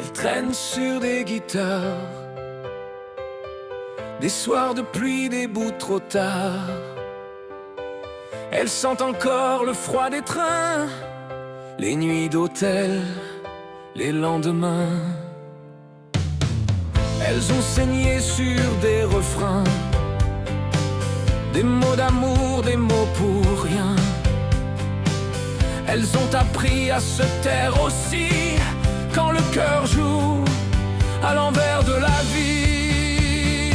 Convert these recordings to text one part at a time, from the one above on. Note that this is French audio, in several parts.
Elles traînent sur des guitares, des soirs de pluie, des bouts trop tard. Elles sentent encore le froid des trains, les nuits d'hôtel, les lendemains. Elles ont saigné sur des refrains, des mots d'amour, des mots pour rien. Elles ont appris à se taire aussi quand le cœur joue à l'envers de la vie.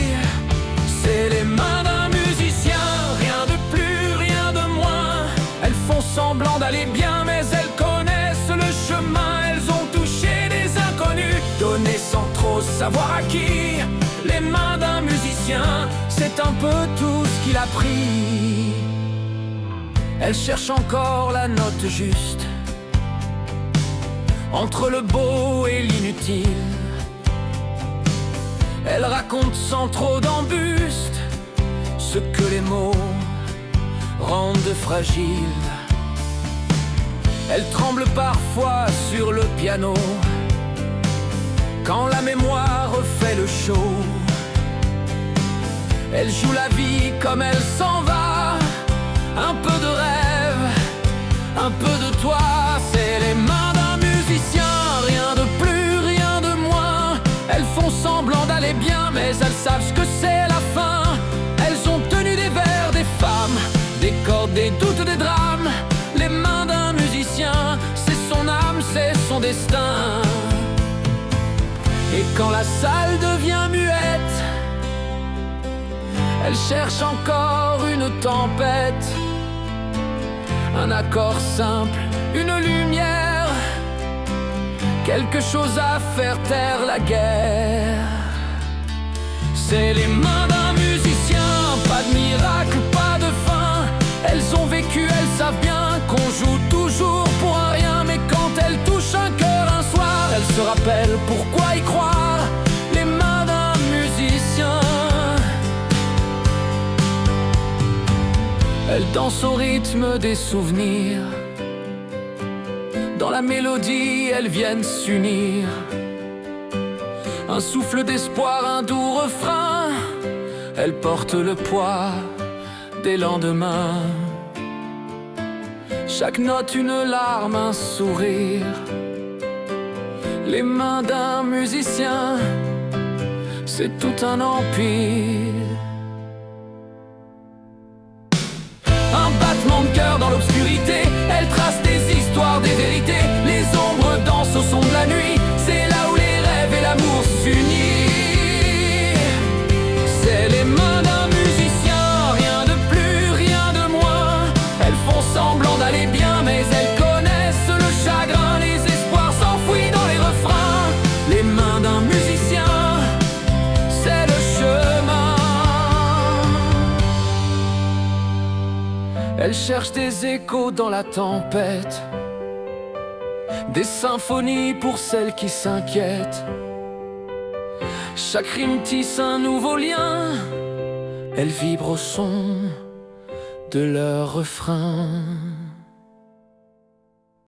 C'est les mains d'un musicien, rien de plus, rien de moins. Elles font semblant d'aller bien, mais elles connaissent le chemin. Elles ont touché des inconnus, donné sans trop savoir à qui. Les mains d'un musicien, c'est un peu tout ce qu'il a pris. Elles cherchent encore la note juste, entre le beau et l'inutile. Elles racontent sans trop d'embustes ce que les mots rendent fragile. Elles tremblent parfois sur le piano quand la mémoire fait le show. Elles jouent la vie comme elle s'en va, un peu de rêve, un peu de toi. C'est les mains d'un musicien, rien de plus, rien de moins. Elles font semblant d'aller bien, mais elles savent ce que c'est la fin. Elles ont tenu des vers, des femmes, des cordes, des doutes, des drames. Les mains d'un musicien, c'est son âme, c'est son destin. Et quand la salle devient muette, elle cherche encore une tempête, un accord simple, une lumière, quelque chose à faire taire la guerre. C'est les mains d'un musicien, pas de miracle, pas de fin. Elles ont vécu, elles savent bien qu'on joue toujours pour un rien. Mais quand elles touchent un cœur un soir, elles se rappellent pourquoi y croire. Les mains d'un musicien, elles dansent au rythme des souvenirs. Dans la mélodie, elles viennent s'unir. Un souffle d'espoir, un doux refrain. Elles portent le poids des lendemains. Chaque note une larme, un sourire. Les mains d'un musicien, c'est tout un empire. Un battement de cœur dans l'obscurité, elle trace des histoires, des vérités. Les ombres dansent au son de la nuit, c'est là où les rêves et l'amour s'unissent. C'est les mains d'un musicien, rien de plus, rien de moins. Elles font semblant d'aller bien, mais elles connaissent le chagrin. Les espoirs s'enfouissent dans les refrains. Les mains d'un musicien, c'est le chemin. Elles cherchent des échos dans la tempête, des symphonies pour celles qui s'inquiètent. Chaque rime tisse un nouveau lien, elles vibrent au son de leur refrain.